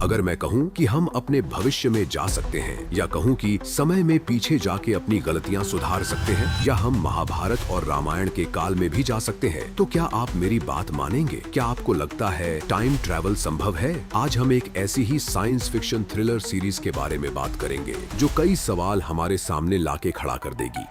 अगर मैं कहूँ कि हम अपने भविष्य में जा सकते हैं, या कहूँ कि समय में पीछे जाके अपनी गलतियाँ सुधार सकते हैं, या हम महाभारत और रामायण के काल में भी जा सकते हैं, तो क्या आप मेरी बात मानेंगे? क्या आपको लगता है टाइम ट्रैवल संभव है? आज हम एक ऐसी ही साइंस फिक्शन थ्रिलर सीरीज के बारे में बात करेंगे जो कई सवाल हमारे सामने लाके खड़ा कर देगी।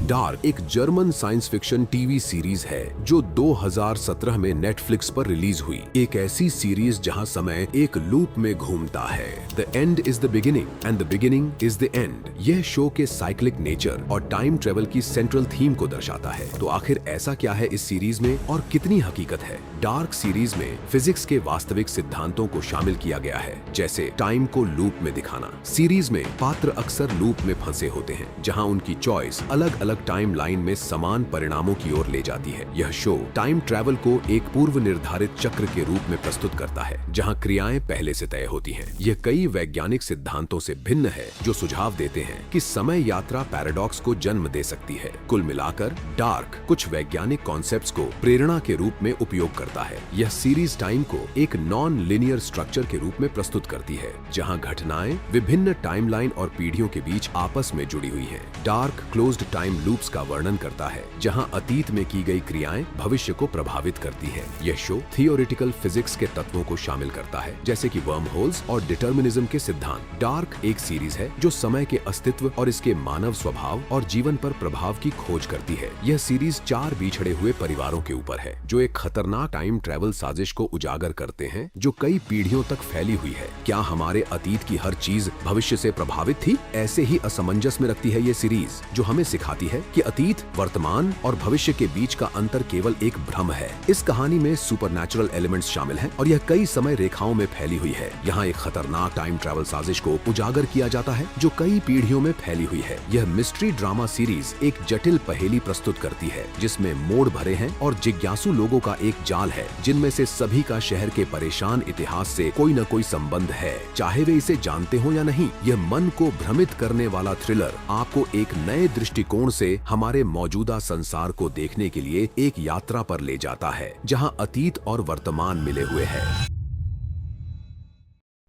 डार्क एक German science fiction TV series है जो 2017 में नेटफ्लिक्स पर रिलीज हुई। एक ऐसी सीरीज जहां समय एक लूप में घूमता है। The end is the beginning and the beginning is the end. यह शो के साइक्लिक नेचर और टाइम ट्रेवल की सेंट्रल थीम को दर्शाता है। तो आखिर ऐसा क्या है इस सीरीज में और कितनी हकीकत है? डार्क सीरीज में फिजिक्स के वास्तविक सिद्धांतों को शामिल किया गया है, जैसे टाइम को लूप में दिखाना। सीरीज में पात्र अक्सर लूप में फंसे होते हैं, जहां उनकी चॉइस अलग अलग टाइम लाइन में समान परिणामों की ओर ले जाती है। यह शो टाइम ट्रैवल को एक पूर्व निर्धारित चक्र के रूप में प्रस्तुत करता है, जहां क्रियाएं पहले से तय होती हैं। यह कई वैज्ञानिक सिद्धांतों से भिन्न है जो सुझाव देते हैं कि समय यात्रा पैराडॉक्स को जन्म दे सकती है। कुल मिलाकर डार्क कुछ वैज्ञानिक कॉन्सेप्ट्स को प्रेरणा के रूप में उपयोग करता है। यह सीरीज टाइम को एक नॉन लिनियर स्ट्रक्चर के रूप में प्रस्तुत करती है, जहां घटनाएं विभिन्न टाइमलाइन और पीढ़ियों के बीच आपस में जुड़ी हुई हैं। डार्क क्लोज्ड टाइम लूप्स का वर्णन करता है, जहां अतीत में की गई क्रियाएं भविष्य को प्रभावित करती है। यह शो थियोरेटिकल फिजिक्स के तत्वों को शामिल करता है, जैसे कि वर्म होल्स और डिटर्मिनिज्म के सिद्धांत। डार्क एक सीरीज है जो समय के अस्तित्व और इसके मानव स्वभाव और जीवन पर प्रभाव की खोज करती है। यह सीरीज 4 बिछड़े हुए परिवारों के ऊपर है, जो एक खतरनाक टाइम ट्रैवल साजिश को उजागर करते हैं, जो कई पीढ़ियों तक फैली हुई है। क्या हमारे अतीत की हर चीज भविष्य से प्रभावित थी? ऐसे ही असमंजस में रखती है ये सीरीज, जो हमें सिखाती है कि अतीत, वर्तमान और भविष्य के बीच का अंतर केवल एक भ्रम है। इस कहानी में सुपरनैचुरल एलिमेंट्स शामिल हैं और यह कई समय रेखाओं में फैली हुई है। यहाँ एक खतरनाक टाइम ट्रैवल साजिश को उजागर किया जाता है, जो कई पीढ़ियों में फैली हुई है। यह मिस्ट्री ड्रामा सीरीज एक जटिल पहेली प्रस्तुत करती है, जिसमें मोड़ भरे हैं और जिज्ञासु लोगों का एक जाल है, जिनमें से सभी का शहर के परेशान इतिहास से कोई न कोई संबंध है, चाहे वे इसे जानते हो या नहीं। यह मन को भ्रमित करने वाला थ्रिलर आपको एक नए दृष्टिकोण से हमारे मौजूदा संसार को देखने के लिए एक यात्रा पर ले जाता है, जहां अतीत और वर्तमान मिले हुए हैं।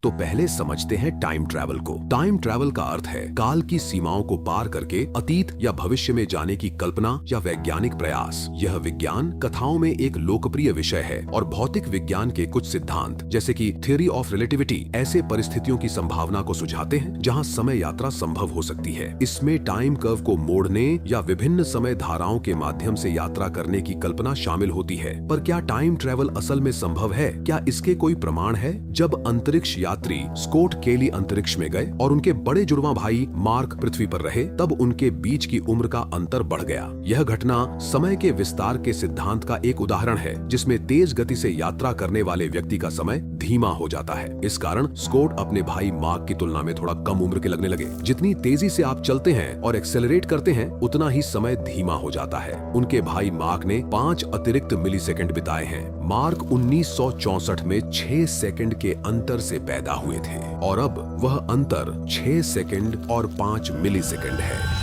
तो पहले समझते हैं टाइम ट्रैवल को। टाइम ट्रैवल का अर्थ है काल की सीमाओं को पार करके अतीत या भविष्य में जाने की कल्पना या वैज्ञानिक प्रयास। यह विज्ञान कथाओं में एक लोकप्रिय विषय है और भौतिक विज्ञान के कुछ सिद्धांत, जैसे कि थ्योरी ऑफ रिलेटिविटी, ऐसे परिस्थितियों की संभावना को सुझाते हैं जहां समय यात्रा संभव हो सकती है। इसमें टाइम कर्व को मोड़ने या विभिन्न समय धाराओं के माध्यम से यात्रा करने की कल्पना शामिल होती है। पर क्या टाइम ट्रैवल असल में संभव है? क्या इसके कोई प्रमाण है? जब अंतरिक्ष यात्री स्कॉट केली अंतरिक्ष में गए और उनके बड़े जुड़वा भाई मार्क पृथ्वी पर रहे, तब उनके बीच की उम्र का अंतर बढ़ गया। यह घटना समय के विस्तार के सिद्धांत का एक उदाहरण है, जिसमें तेज गति से यात्रा करने वाले व्यक्ति का समय धीमा हो जाता है। इस कारण स्कॉट अपने भाई मार्क की तुलना में थोड़ा कम उम्र के लगने लगे। जितनी तेजी से आप चलते हैं और एक्सेलरेट करते हैं, उतना ही समय धीमा हो जाता है। उनके भाई मार्क ने 5 अतिरिक्त मिलीसेकंड बिताए हैं। मार्क 1964 में 6 सेकंड के अंतर से पैदा हुए थे, और अब वह अंतर 6 सेकंड और 5 मिलीसेकंड है।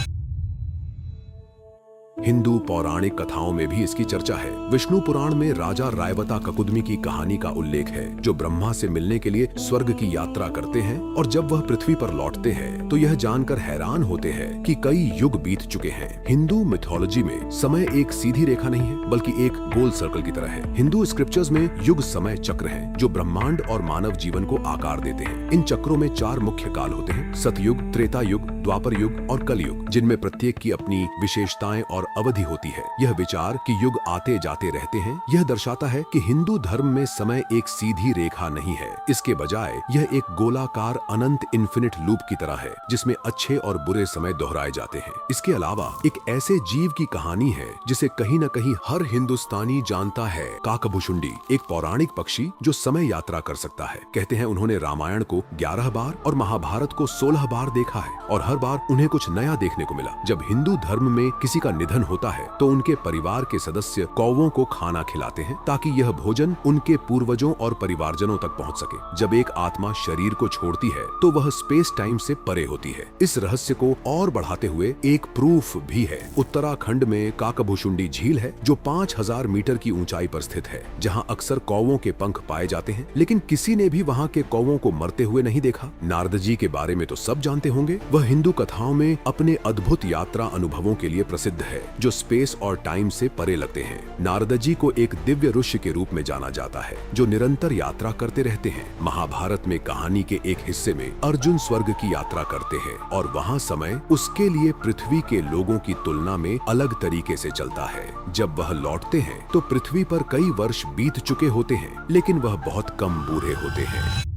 हिंदू पौराणिक कथाओं में भी इसकी चर्चा है। विष्णु पुराण में राजा रायवता ककुदमी की कहानी का उल्लेख है, जो ब्रह्मा से मिलने के लिए स्वर्ग की यात्रा करते हैं, और जब वह पृथ्वी पर लौटते हैं तो यह जानकर हैरान होते हैं कि कई युग बीत चुके हैं। हिंदू मिथोलॉजी में समय एक सीधी रेखा नहीं है, बल्कि एक गोल सर्कल की तरह है। हिंदू स्क्रिप्चर्स में युग समय चक्र हैं, जो ब्रह्मांड और मानव जीवन को आकार देते हैं। इन चक्रों में 4 मुख्य काल होते हैं: सतयुग, त्रेता युग, द्वापर युग और कलयुग, जिनमें प्रत्येक की अपनी विशेषताएं और अवधि होती है। यह विचार कि युग आते जाते रहते हैं, यह दर्शाता है कि हिंदू धर्म में समय एक सीधी रेखा नहीं है। इसके बजाय यह एक गोलाकार अनंत इन्फिनिट लूप की तरह है, जिसमें अच्छे और बुरे समय दोहराए जाते हैं। इसके अलावा एक ऐसे जीव की कहानी है जिसे कहीं न कहीं हर हिंदुस्तानी जानता है। काकभुशुंडी एक पौराणिक पक्षी जो समय यात्रा कर सकता है। कहते हैं उन्होंने रामायण को 11 बार और महाभारत को 16 बार देखा है, और हर बार उन्हें कुछ नया देखने को मिला। जब हिंदू धर्म में किसी का निधन निधन होता है तो उनके परिवार के सदस्य कौवों को खाना खिलाते हैं ताकि यह भोजन उनके पूर्वजों और परिवारजनों तक पहुंच सके। जब एक आत्मा शरीर को छोड़ती है तो वह स्पेस टाइम से परे होती है। इस रहस्य को और बढ़ाते हुए एक प्रूफ भी है। उत्तराखंड में काकभुशुंडी झील है जो 5000 मीटर की ऊंचाई पर स्थित है, जहां अक्सर कौवों के पंख पाए जाते हैं, लेकिन किसी ने भी वहां के कौवों को मरते हुए नहीं देखा। नारद जी के बारे में तो सब जानते होंगे। वह हिंदू कथाओं में अपने अद्भुत यात्रा अनुभवों के लिए प्रसिद्ध है जो स्पेस और टाइम से परे लगते हैं। नारद जी को एक दिव्य ऋषि के रूप में जाना जाता है जो निरंतर यात्रा करते रहते हैं। महाभारत में कहानी के एक हिस्से में अर्जुन स्वर्ग की यात्रा करते हैं और वहाँ समय उसके लिए पृथ्वी के लोगों की तुलना में अलग तरीके से चलता है। जब वह लौटते हैं तो पृथ्वी पर कई वर्ष बीत चुके होते हैं, लेकिन वह बहुत कम बूढ़े होते हैं।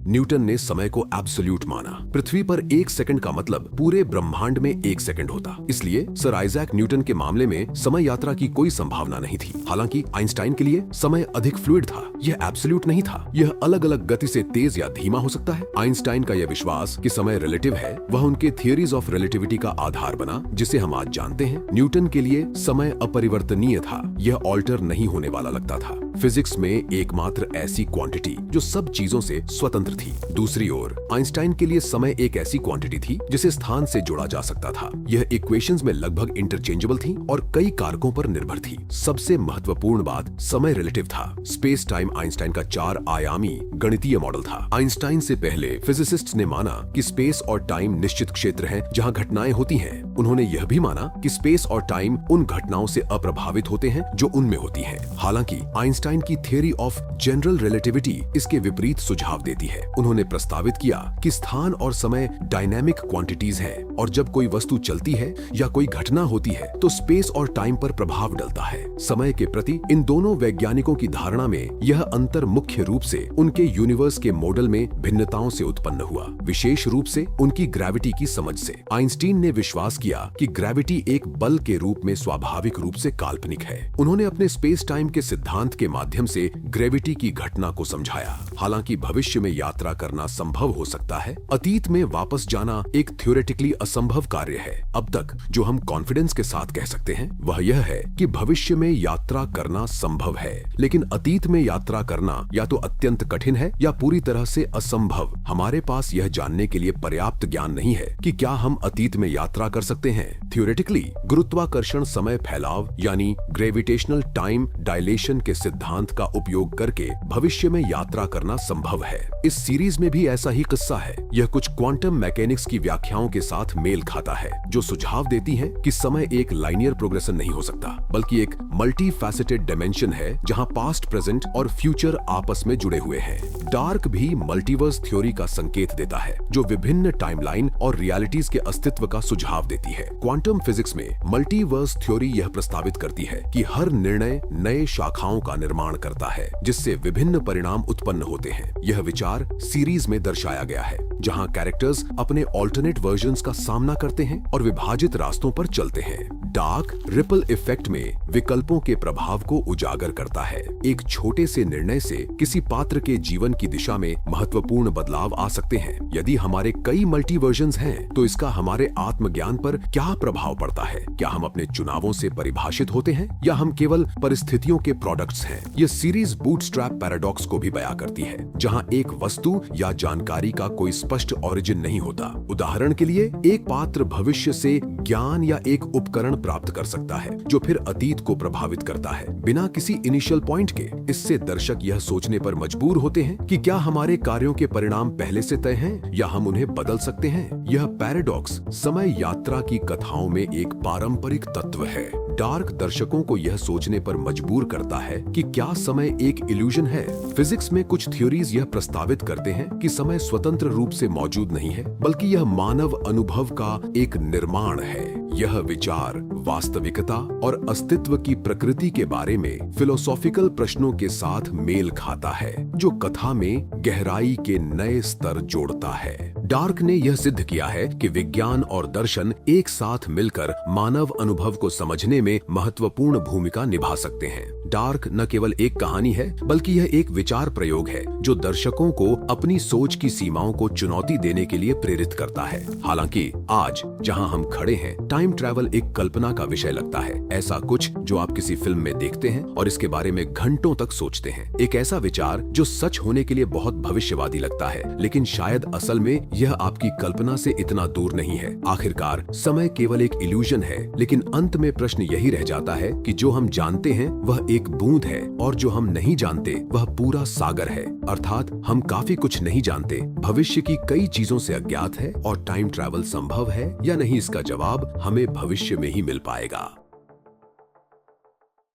न्यूटन ने समय को एब्सोल्यूट माना। पृथ्वी पर 1 सेकंड का मतलब पूरे ब्रह्मांड में 1 सेकंड होता। इसलिए सर आइजैक न्यूटन के मामले में समय यात्रा की कोई संभावना नहीं थी। हालांकि आइंस्टाइन के लिए समय अधिक फ्लूइड था। यह एब्सोल्यूट नहीं था। यह अलग अलग गति से तेज या धीमा हो सकता है। आइंस्टाइन का यह विश्वास कि समय रिलेटिव है, वह उनके थियरीज ऑफ रिलेटिविटी का आधार बना, जिसे हम आज जानते हैं। न्यूटन के लिए समय अपरिवर्तनीय था। यह ऑल्टर नहीं होने वाला लगता था। फिजिक्स में एकमात्र ऐसी क्वांटिटी जो सब चीजों से स्वतंत्र थी। दूसरी ओर आइंस्टाइन के लिए समय एक ऐसी क्वांटिटी थी जिसे स्थान से जोड़ा जा सकता था। यह इक्वेशंस में लगभग इंटरचेंजेबल थी और कई कारकों पर निर्भर थी। सबसे महत्वपूर्ण बात समय रिलेटिव था। स्पेस टाइम आइंस्टाइन का 4 आयामी गणितीय मॉडल था। आइंस्टाइन से पहले फिजिसिस्ट्स ने माना कि स्पेस और टाइम निश्चित क्षेत्र हैं जहां घटनाएं होती हैं। उन्होंने यह भी माना कि स्पेस और टाइम उन घटनाओं से अप्रभावित होते हैं जो उनमें होती हैं। हालांकि आइंस्टाइन की थ्योरी ऑफ जनरल रिलेटिविटी इसके विपरीत सुझाव देती है। उन्होंने प्रस्तावित किया कि स्थान और समय डायनामिक क्वांटिटीज हैं और जब कोई वस्तु चलती है या कोई घटना होती है तो स्पेस और टाइम पर प्रभाव डलता है। समय के प्रति इन दोनों वैज्ञानिकों की धारणा में यह अंतर मुख्य रूप से उनके यूनिवर्स के मॉडल में भिन्नताओं से उत्पन्न हुआ, विशेष रूप से उनकी ग्रेविटी की समझ से। आइंस्टीन ने विश्वास किया कि ग्रेविटी एक बल के रूप में स्वाभाविक रूप से काल्पनिक है। उन्होंने अपने स्पेस टाइम के सिद्धांत के माध्यम से ग्रेविटी की घटना को समझाया। हालांकि भविष्य में यात्रा करना संभव हो सकता है, अतीत में वापस जाना एक थ्योरेटिकली असंभव कार्य है। अब तक जो हम कॉन्फिडेंस के साथ कह सकते हैं वह यह है कि भविष्य में यात्रा करना संभव है, लेकिन अतीत में यात्रा करना या तो अत्यंत कठिन है या पूरी तरह से असंभव। हमारे पास यह जानने के लिए पर्याप्त ज्ञान नहीं है कि क्या हम अतीत में यात्रा कर सकते हैं। थ्योरेटिकली गुरुत्वाकर्षण समय फैलाव यानी ग्रेविटेशनल टाइम डायलेशन के सिद्धांत का उपयोग करके भविष्य में यात्रा करना संभव है। इस सीरीज में भी ऐसा ही किस्सा है। यह कुछ क्वांटम मैकेनिक्स की व्याख्याओं के साथ मेल खाता है जो सुझाव देती हैं कि समय एक लाइनियर प्रोग्रेशन नहीं हो सकता, बल्कि एक मल्टी फैसेटेड डायमेंशन है जहां पास्ट, प्रेजेंट और फ्यूचर आपस में जुड़े हुए हैं। डार्क भी मल्टीवर्स थ्योरी का संकेत देता है जो विभिन्न टाइमलाइन और रियलिटीज के अस्तित्व का सुझाव देती है। क्वांटम फिजिक्स में मल्टीवर्स थ्योरी यह प्रस्तावित करती है कि हर निर्णय नए शाखाओं का निर्माण करता है जिससे विभिन्न परिणाम उत्पन्न होते हैं। यह विचार सीरीज में दर्शाया गया है जहां कैरेक्टर्स अपने ऑल्टरनेट वर्जन्स का सामना करते हैं और विभाजित रास्तों पर चलते हैं। डार्क रिपल इफेक्ट में विकल्पों के प्रभाव को उजागर करता है। एक छोटे से निर्णय से किसी पात्र के जीवन की दिशा में महत्वपूर्ण बदलाव आ सकते हैं। यदि हमारे कई मल्टीवर्जन्स हैं तो इसका हमारे आत्मज्ञान पर क्या प्रभाव पड़ता है? क्या हम अपने चुनावों से परिभाषित होते हैं या हम केवल परिस्थितियों के प्रोडक्ट्स हैं? यह सीरीज बूटस्ट्रैप पैराडॉक्स को भी बयां करती है जहां एक वस्तु या जानकारी का कोई स्पष्ट ओरिजिन नहीं होता। उदाहरण के लिए एक पात्र भविष्य से ज्ञान या एक उपकरण प्राप्त कर सकता है जो फिर अतीत को प्रभावित करता है बिना किसी इनिशियल पॉइंट के। इससे दर्शक यह सोचने पर मजबूर होते हैं कि क्या हमारे कार्यों के परिणाम पहले से तय हैं या हम उन्हें बदल सकते हैं। यह पैराडॉक्स समय यात्रा की कथाओं में एक पारंपरिक तत्व है। डार्क दर्शकों को यह सोचने पर मजबूर करता है कि क्या समय एक इल्यूजन है। फिजिक्स में कुछ थ्योरीज यह प्रस्तावित करते हैं कि समय स्वतंत्र रूप से मौजूद नहीं है, बल्कि यह मानव अनुभव का एक निर्माण है। यह विचार वास्तविकता और अस्तित्व की प्रकृति के बारे में फिलोसॉफिकल प्रश्नों के साथ मेल खाता है जो कथा में गहराई के नए स्तर जोड़ता है। डार्क ने यह सिद्ध किया है कि विज्ञान और दर्शन एक साथ मिलकर मानव अनुभव को समझने में महत्वपूर्ण भूमिका निभा सकते हैं। डार्क न केवल एक कहानी है बल्कि यह एक विचार प्रयोग है जो दर्शकों को अपनी सोच की सीमाओं को चुनौती देने के लिए प्रेरित करता है। हालांकि आज जहां हम खड़े हैं टाइम टाइम ट्रैवल एक कल्पना का विषय लगता है, ऐसा कुछ जो आप किसी फिल्म में देखते हैं और इसके बारे में घंटों तक सोचते हैं। एक ऐसा विचार जो सच होने के लिए बहुत भविष्यवादी लगता है, लेकिन शायद असल में यह आपकी कल्पना से इतना दूर नहीं है। आखिरकार समय केवल एक इल्यूजन है, लेकिन अंत में प्रश्न यही रह जाता है कि जो हम जानते हैं वह एक बूंद है और जो हम नहीं जानते वह पूरा सागर है। अर्थात हम काफी कुछ नहीं जानते, भविष्य की कई चीजों से अज्ञात है और टाइम ट्रैवल संभव है या नहीं, इसका जवाब हमें भविष्य में ही मिल पाएगा।